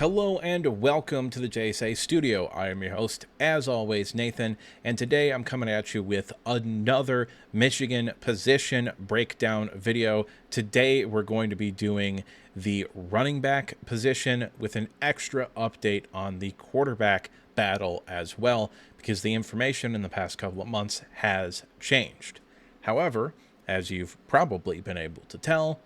Hello and welcome to the JSA Studio. I am your host, as always, Nathan, and today I'm coming at you with another Michigan position breakdown video. Today we're going to be doing the running back position with an extra update on the quarterback battle as well, because the information in the past couple of months has changed. However, as you've probably been able to tell,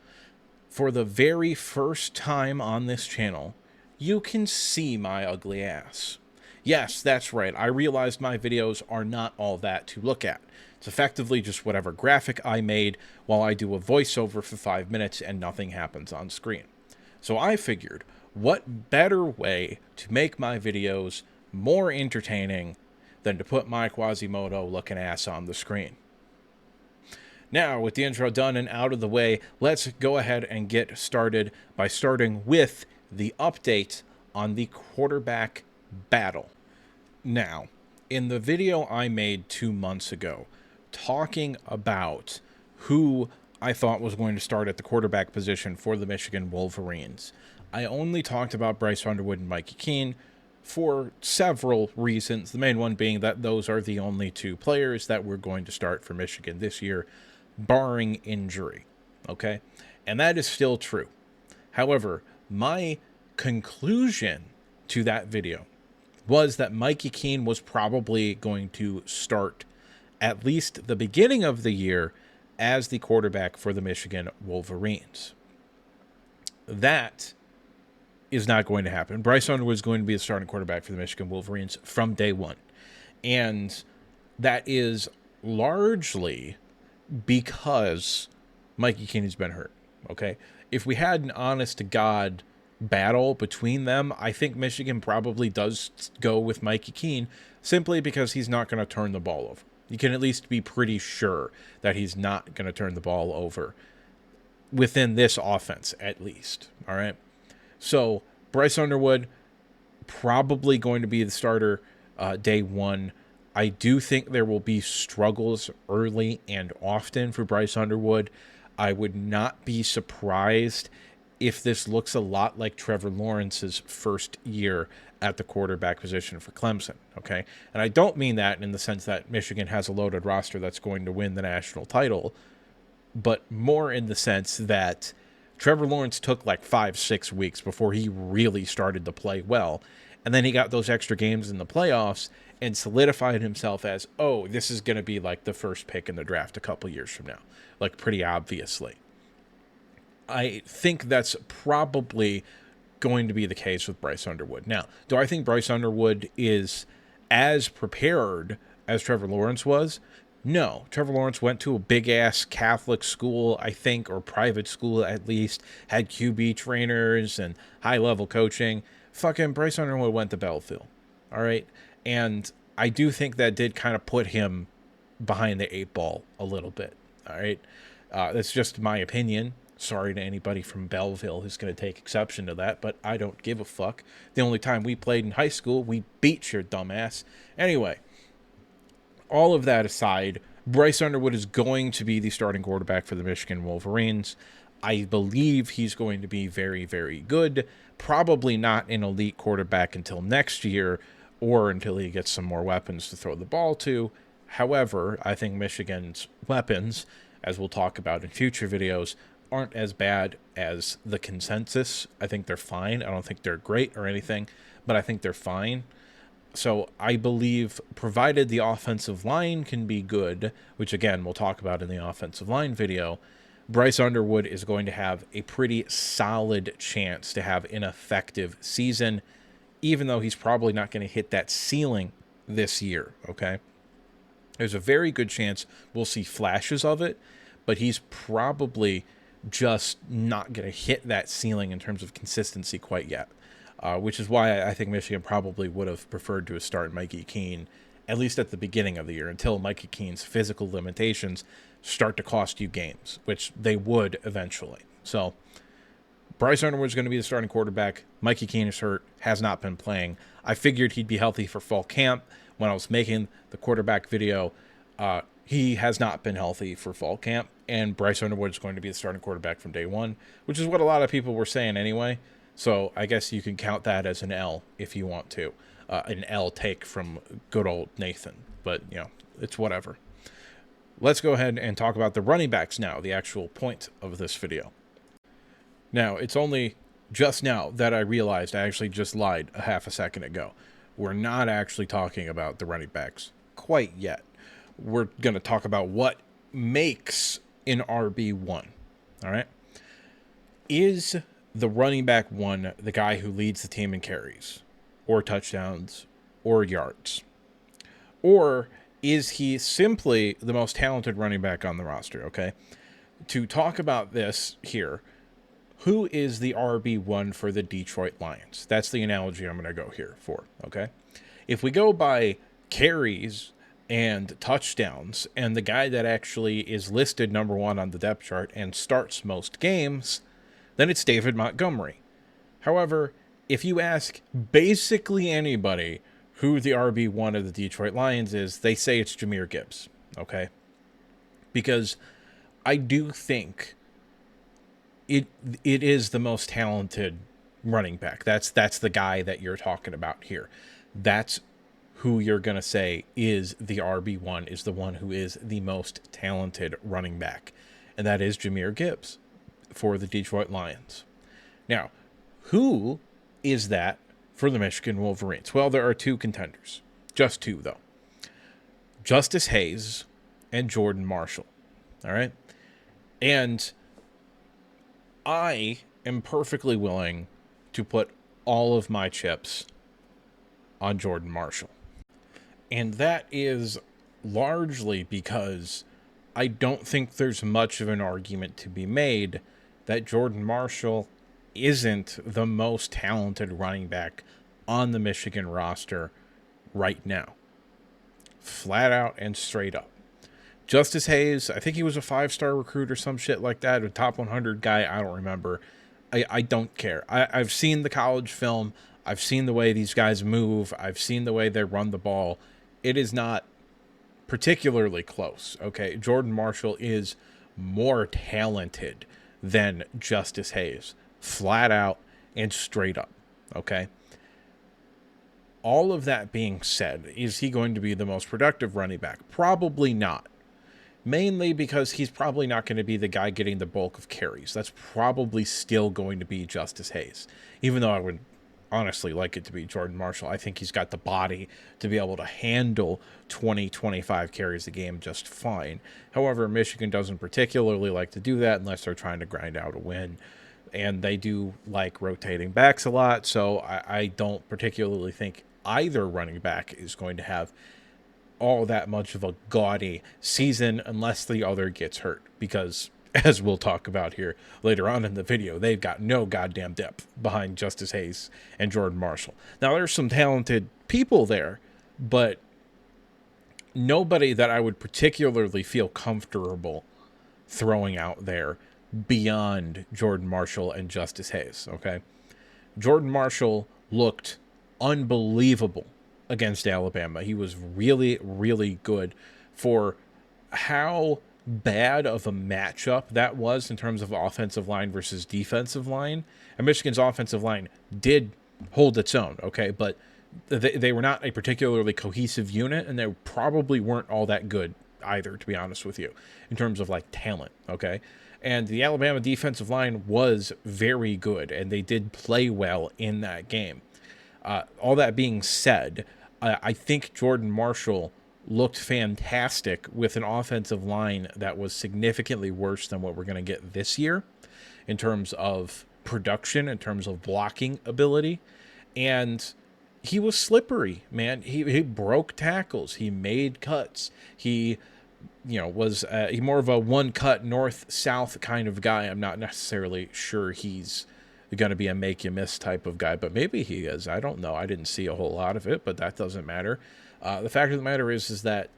for the very first time on this channel, you can see my ugly ass. Yes, that's right. I realized my videos are not all that to look at. It's effectively just whatever graphic I made while I do a voiceover for 5 minutes and nothing happens on screen. So I figured, what better way to make my videos more entertaining than to put my Quasimodo looking ass on the screen? Now, with the intro done and out of the way, let's go ahead and get started by starting with the update on the quarterback battle. Now, in the video I made 2 months ago, talking about who I thought was going to start at the quarterback position for the Michigan Wolverines, I only talked about Bryce Underwood and Mikey Keene for several reasons, the main one being that those are the only two players that were going to start for Michigan this year, barring injury, okay? And that is still true. However, my conclusion to that video was that Mikey Keene was probably going to start at least the beginning of the year as the quarterback for the Michigan Wolverines. That is not going to happen. Bryce Underwood is going to be the starting quarterback for the Michigan Wolverines from day one. And that is largely because Mikey Keene has been hurt, okay? If we had an honest-to-God battle between them, I think Michigan probably does go with Mikey Keene simply because he's not going to turn the ball over. You can at least be pretty sure that he's not going to turn the ball over within this offense, at least, all right? So Bryce Underwood probably going to be the starter day one. I do think there will be struggles early and often for Bryce Underwood. I would not be surprised if this looks a lot like Trevor Lawrence's first year at the quarterback position for Clemson, okay? And I don't mean that in the sense that Michigan has a loaded roster that's going to win the national title, but more in the sense that Trevor Lawrence took like 5-6 weeks before he really started to play well. And then he got those extra games in the playoffs and solidified himself as, oh, this is going to be like the first pick in the draft a couple years from now, like pretty obviously. I think that's probably going to be the case with Bryce Underwood. Now, do I think Bryce Underwood is as prepared as Trevor Lawrence was? No. Trevor Lawrence went to a big-ass Catholic school, I think, or private school at least, had QB trainers and high-level coaching. Fucking Bryce Underwood went to Belleville, all right? And I do think that did kind of put him behind the 8 ball a little bit, all right? That's just my opinion. Sorry to anybody from Belleville who's going to take exception to that, but I don't give a fuck. The only time we played in high school, we beat your dumbass. Anyway, all of that aside, Bryce Underwood is going to be the starting quarterback for the Michigan Wolverines. I believe he's going to be very, very good. Probably not an elite quarterback until next year or until he gets some more weapons to throw the ball to. However, I think Michigan's weapons, as we'll talk about in future videos, aren't as bad as the consensus. I think they're fine. I don't think they're great or anything, but I think they're fine. So I believe, provided the offensive line can be good, which again we'll talk about in the offensive line video, Bryce Underwood is going to have a pretty solid chance to have an effective season, even though he's probably not going to hit that ceiling this year, okay? There's a very good chance we'll see flashes of it, but he's probably just not going to hit that ceiling in terms of consistency quite yet, which is why I think Michigan probably would have preferred to start Mikey Keene, at least at the beginning of the year, until Mikey Keene's physical limitations start to cost you games, which they would eventually. So Bryce Underwood is going to be the starting quarterback. Mikey Keene is hurt, has not been playing. I figured he'd be healthy for fall camp when I was making the quarterback video. He has not been healthy for fall camp, and Bryce Underwood is going to be the starting quarterback from day one, which is what a lot of people were saying anyway. So I guess you can count that as an L if you want to. An L take from good old Nathan. But, you know, it's whatever. Let's go ahead and talk about the running backs now, the actual point of this video. Now, it's only just now that I realized I actually just lied a half a second ago. We're not actually talking about the running backs quite yet. We're going to talk about what makes an RB1. All right? Is the running back one the guy who leads the team in carries or touchdowns or yards? Or is he simply the most talented running back on the roster? Okay. To talk about this here, who is the RB1 for the Detroit Lions? That's the analogy I'm going to go here for. Okay. If we go by carries and touchdowns, and the guy that actually is listed number one on the depth chart and starts most games, then it's David Montgomery. However, if you ask basically anybody who the RB1 of the Detroit Lions is, they say it's Jahmyr Gibbs, okay? Because I do think it is the most talented running back. That's the guy that you're talking about here. That's who you're going to say is the RB1, is the one who is the most talented running back. And that is Jahmyr Gibbs for the Detroit Lions. Now, who is that for the Michigan Wolverines? Well, there are two contenders. Just two, though. Justice Hayes and Jordan Marshall. All right? And I am perfectly willing to put all of my chips on Jordan Marshall. And that is largely because I don't think there's much of an argument to be made that Jordan Marshall isn't the most talented running back on the Michigan roster right now. Flat out and straight up. Justice Hayes, I think he was a 5-star recruit or some shit like that, a top 100 guy, I don't remember. I don't care. I've seen the college film. I've seen the way these guys move. I've seen the way they run the ball. It is not particularly close, okay? Jordan Marshall is more talented than Justice Hayes. Flat out and straight up, okay? All of that being said, is he going to be the most productive running back? Probably not. Mainly because he's probably not going to be the guy getting the bulk of carries. That's probably still going to be Justice Hayes. Even though I would honestly like it to be Jordan Marshall. I think he's got the body to be able to handle 20, 25 carries a game just fine. However, Michigan doesn't particularly like to do that unless they're trying to grind out a win. And they do like rotating backs a lot, so I don't particularly think either running back is going to have all that much of a gaudy season unless the other gets hurt. Because, as we'll talk about here later on in the video, they've got no goddamn depth behind Justice Hayes and Jordan Marshall. Now, there's some talented people there, but nobody that I would particularly feel comfortable throwing out there beyond Jordan Marshall and Justice Hayes, okay? Jordan Marshall looked unbelievable against Alabama. He was really, really good for how bad of a matchup that was in terms of offensive line versus defensive line. And Michigan's offensive line did hold its own, okay? But they were not a particularly cohesive unit, and they probably weren't all that good either, to be honest with you, in terms of, like, talent, okay? And the Alabama defensive line was very good, and they did play well in that game. All that being said, I think Jordan Marshall looked fantastic with an offensive line that was significantly worse than what we're going to get this year in terms of production, in terms of blocking ability. And he was slippery, man. He broke tackles. He made cuts. He was he more of a one-cut north-south kind of guy. I'm not necessarily sure he's going to be a make-you-miss type of guy, but maybe he is. I don't know. I didn't see a whole lot of it, but that doesn't matter. The fact of the matter is that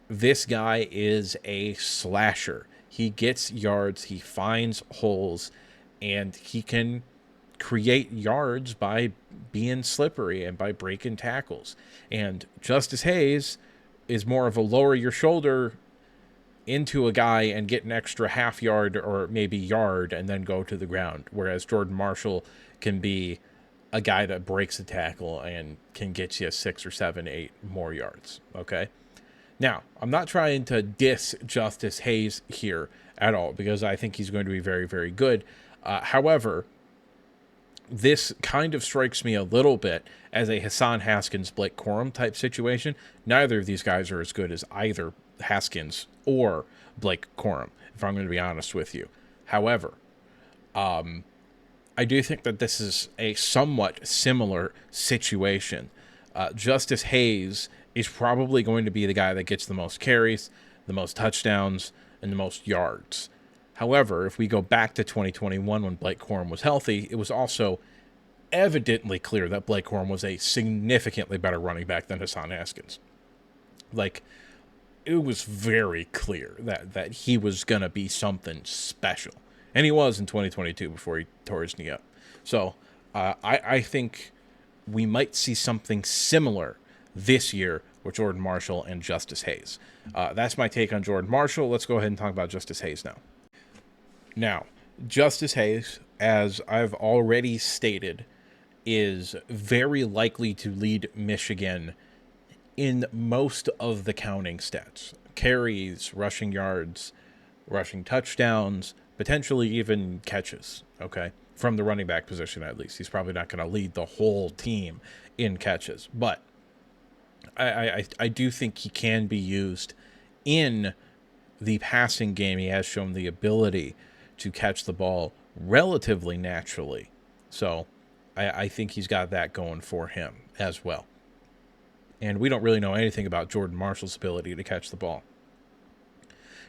this guy is a slasher. He gets yards, he finds holes, and he can create yards by being slippery and by breaking tackles. And Justice Hayes is more of a lower your shoulder into a guy and get an extra half yard or maybe yard and then go to the ground. Whereas Jordan Marshall can be a guy that breaks a tackle and can get you 6 or 7, 8 more yards. Okay. Now, I'm not trying to diss Justice Hayes here at all, because I think he's going to be very, very good. However, this kind of strikes me a little bit as a Hassan Haskins, Blake Corum type situation. Neither of these guys are as good as either Haskins or Blake Corum, if I'm going to be honest with you. However, I do think that this is a somewhat similar situation. Justice Hayes is probably going to be the guy that gets the most carries, the most touchdowns, and the most yards. However, if we go back to 2021 when Blake Corum was healthy, it was also evidently clear that Blake Corum was a significantly better running back than Hassan Haskins. Like, it was very clear that he was going to be something special. And he was in 2022 before he tore his knee up. So I think we might see something similar this year with Jordan Marshall and Justice Hayes. That's my take on Jordan Marshall. Let's go ahead and talk about Justice Hayes now. Now, Justice Hayes, as I've already stated, is very likely to lead Michigan in most of the counting stats. Carries, rushing yards, rushing touchdowns, potentially even catches, okay? From the running back position, at least. He's probably not going to lead the whole team in catches. But I do think he can be used in the passing game. He has shown the ability to catch the ball relatively naturally. So I think he's got that going for him as well. And we don't really know anything about Jordan Marshall's ability to catch the ball.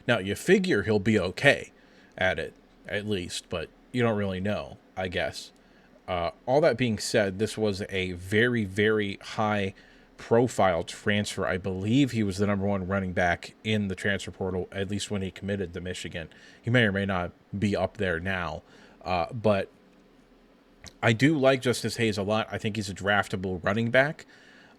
Now, you figure he'll be okay at it, at least, but you don't really know, I guess. All that being said, this was a very, very high profile transfer. I believe he was the number 1 running back in the transfer portal, at least when he committed to Michigan. He may or may not be up there now, but I do like Justice Hayes a lot. I think he's a draftable running back.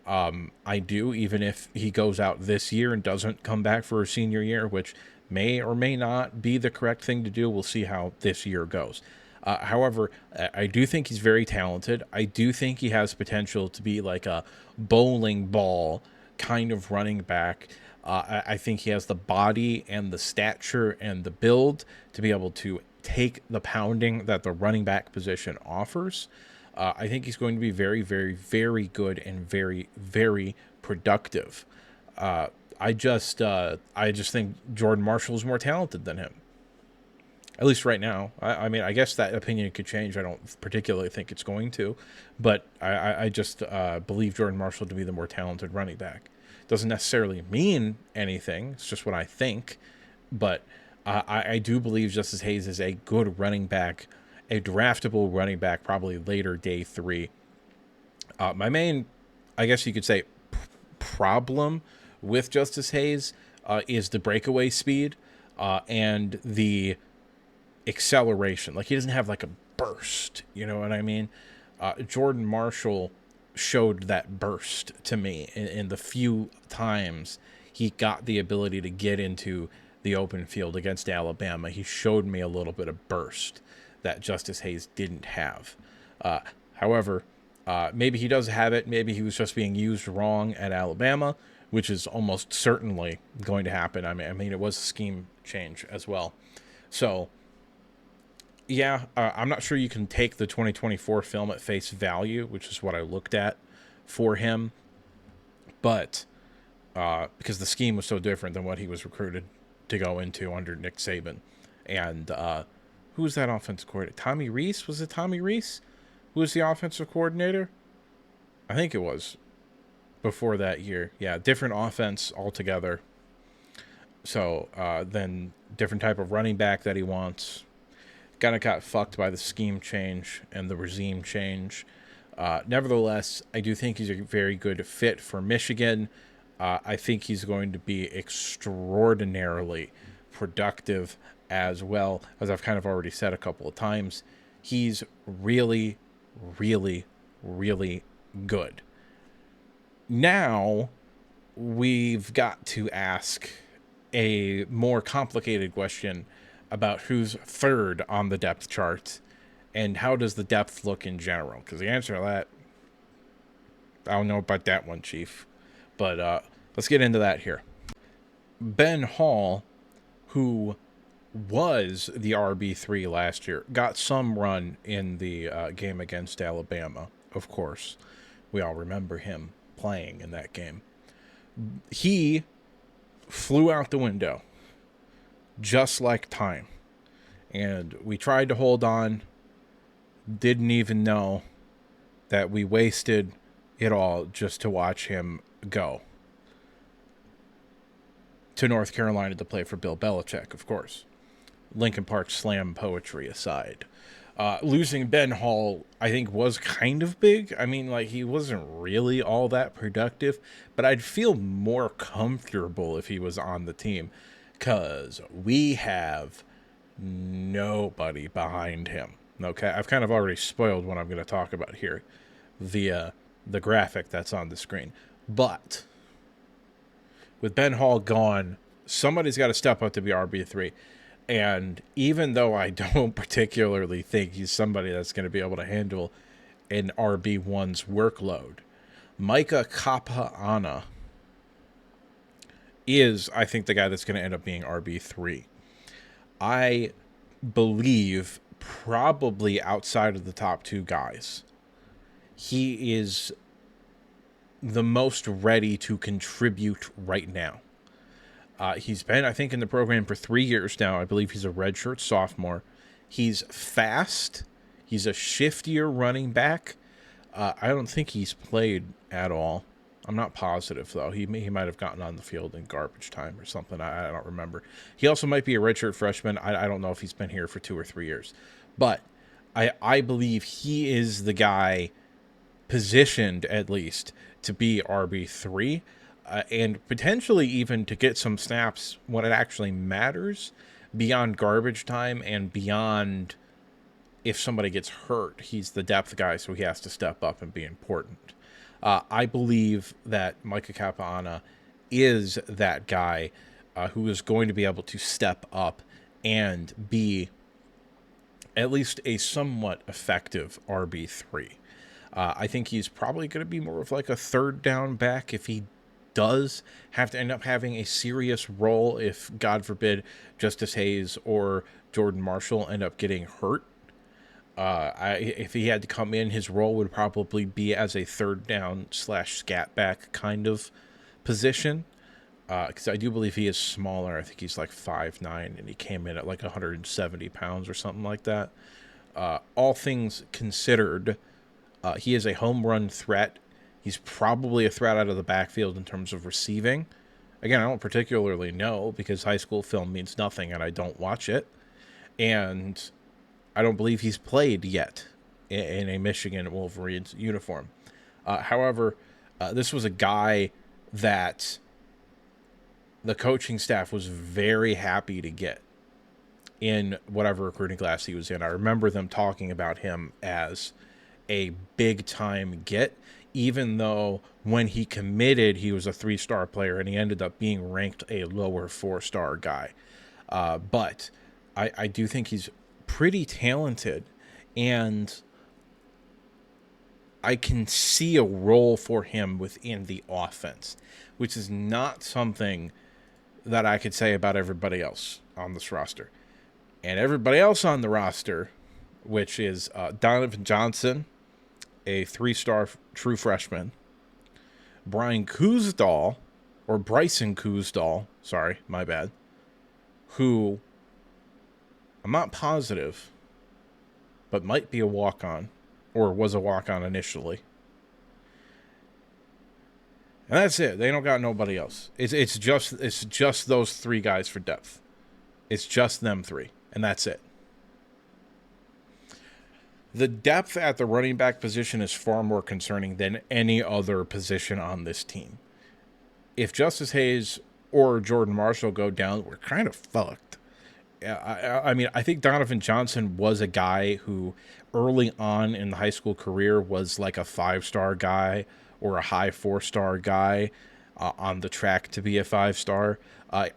I do, even if he goes out this year and doesn't come back for a senior year, which may or may not be the correct thing to do. We'll see how this year goes. However, I do think he's very talented. I do think he has potential to be like a bowling ball kind of running back. I think he has the body and the stature and the build to be able to take the pounding that the running back position offers. I think he's going to be very, very, very good and very, very productive. I just think Jordan Marshall is more talented than him. At least right now. I mean, I guess that opinion could change. I don't particularly think it's going to. But I just believe Jordan Marshall to be the more talented running back. Doesn't necessarily mean anything. It's just what I think. But I do believe Justice Hayes is a good running back, a draftable running back, probably later day 3. My main, I guess you could say, problem with Justice Hayes is the breakaway speed and the acceleration. Like, he doesn't have like a burst, you know what I mean? Jordan Marshall showed that burst to me in the few times he got the ability to get into the open field against Alabama. He showed me a little bit of burst that Justice Hayes didn't have. However, maybe he does have it. Maybe he was just being used wrong at Alabama, which is almost certainly going to happen. I mean, it was a scheme change as well. So, yeah, I'm not sure you can take the 2024 film at face value, which is what I looked at for him. But because the scheme was so different than what he was recruited to go into under Nick Saban. And who was that offensive coordinator? Tommy Rees? Was it Tommy Rees who was the offensive coordinator? I think it was before that year. Yeah, different offense altogether. So then different type of running back that he wants. Kind of got fucked by the scheme change and the regime change. Nevertheless, I do think he's a very good fit for Michigan. I think he's going to be extraordinarily productive as well. As I've kind of already said a couple of times, he's really, really, really good. Now, we've got to ask a more complicated question about who's third on the depth chart and how does the depth look in general. Because the answer to that, I don't know about that one, Chief. But let's get into that here. Ben Hall, who was the RB3 last year, got some run in the game against Alabama, of course. We all remember him playing in that game. He flew out the window, just like time. And we tried to hold on, didn't even know that we wasted it all just to watch him go to North Carolina to play for Bill Belichick, of course. Lincoln Park slam poetry aside. Losing Ben Hall, I think, was kind of big. I mean, like, he wasn't really all that productive, but I'd feel more comfortable if he was on the team because we have nobody behind him. Okay, I've kind of already spoiled what I'm going to talk about here via the graphic that's on the screen. But with Ben Hall gone, somebody's got to step up to be RB3. And even though I don't particularly think he's somebody that's going to be able to handle an RB1's workload, Micah Kapaana is, I think, the guy that's going to end up being RB3. I believe probably outside of the top two guys, he is the most ready to contribute right now. He's been, I think, in the program for 3 years now. I believe he's a redshirt sophomore. He's fast. He's a shiftier running back. I don't think he's played at all. I'm not positive, though. He might have gotten on the field in garbage time or something. I don't remember. He also might be a redshirt freshman. I don't know if he's been here for 2 or 3 years. But I believe he is the guy positioned, at least, to be RB3. And potentially even to get some snaps when it actually matters beyond garbage time and beyond if somebody gets hurt. He's the depth guy, so he has to step up and be important. I believe that Micah Kapaana is that guy who is going to be able to step up and be at least a somewhat effective RB3. I think he's probably going to be more of like a third down back if he does have to end up having a serious role if, God forbid, Justice Hayes or Jordan Marshall end up getting hurt. If he had to come in, his role would probably be as a third down / scat back kind of position. Because I do believe he is smaller. I think he's like 5'9", and he came in at like 170 pounds or something like that. All things considered, he is a home run threat. He's probably a threat out of the backfield in terms of receiving. Again, I don't particularly know because high school film means nothing and I don't watch it. And I don't believe he's played yet in a Michigan Wolverines uniform. However, this was a guy that the coaching staff was very happy to get in whatever recruiting class he was in. I remember them talking about him as a big-time get, even though when he committed, he was a 3-star player, and he ended up being ranked a lower 4-star guy. But I do think he's pretty talented, and I can see a role for him within the offense, which is not something that I could say about everybody else on this roster. And everybody else on the roster, which is Donovan Johnson, a 3-star true freshman, Bryson Kuzdal, sorry, my bad, who I'm not positive, but might be a walk-on, or was a walk-on initially. And that's it. They don't got nobody else. It's just those 3 guys for depth. It's just them 3, and that's it. The depth at the running back position is far more concerning than any other position on this team. If Justice Hayes or Jordan Marshall go down, we're kind of fucked. I mean, I think Donovan Johnson was a guy who early on in the high school career was like a 5-star guy or a high 4-star guy. on the track to be a 5-star.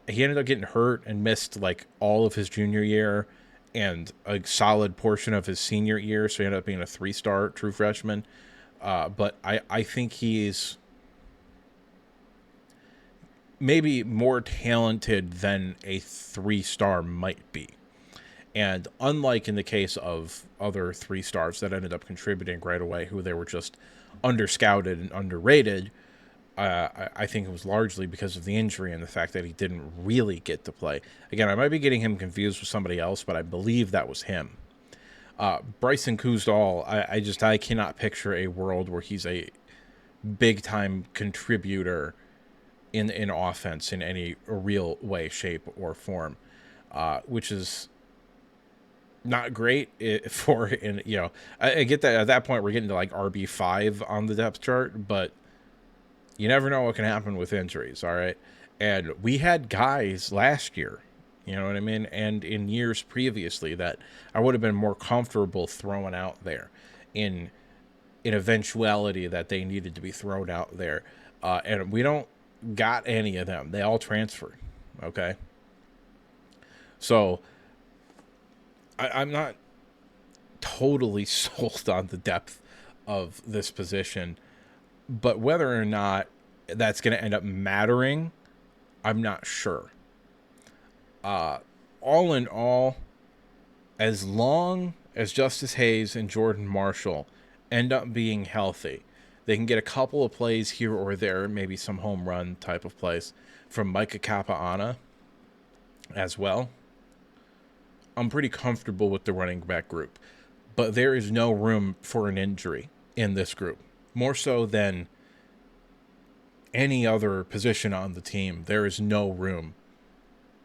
He ended up getting hurt and missed like all of his junior year and a solid portion of his senior year, so he ended up being a 3-star true freshman. But I think he's maybe more talented than a 3-star might be. And unlike in the case of other 3-stars that ended up contributing right away, who they were just underscouted and underrated, I think it was largely because of the injury and the fact that he didn't really get to play. Again, I might be getting him confused with somebody else, but I believe that was him. Bryson Kuzdal, I cannot picture a world where he's a big-time contributor in offense in any real way, shape, or form, which is not great for, I get that at that point we're getting to like RB5 on the depth chart, but you never know what can happen with injuries, all right? And we had guys last year, you know what I mean, and in years previously that I would have been more comfortable throwing out there in eventuality that they needed to be thrown out there. And we don't got any of them. They all transferred, okay? So I'm not totally sold on the depth of this position, but whether or not that's going to end up mattering, I'm not sure. All in all, as long as Justice Hayes and Jordan Marshall end up being healthy, they can get a couple of plays here or there, maybe some home run type of plays from Micah Kapaana as well. I'm pretty comfortable with the running back group, but there is no room for an injury in this group. More so than any other position on the team, there is no room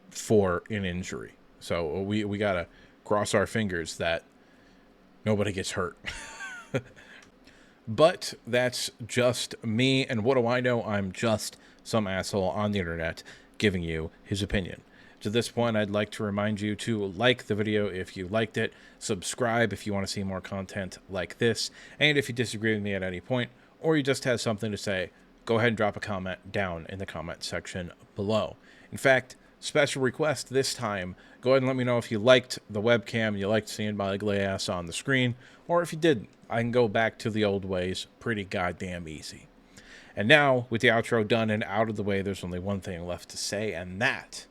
for an injury. So we got to cross our fingers that nobody gets hurt. But that's just me, and what do I know? I'm just some asshole on the internet giving you his opinion. To this point, I'd like to remind you to like the video if you liked it, subscribe if you want to see more content like this, and if you disagree with me at any point, or you just have something to say, go ahead and drop a comment down in the comment section below. In fact, special request this time, go ahead and let me know if you liked the webcam, you liked seeing my ugly ass on the screen, or if you didn't, I can go back to the old ways pretty goddamn easy. And now, with the outro done and out of the way, there's only one thing left to say, and that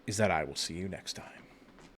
is that I will see you next time.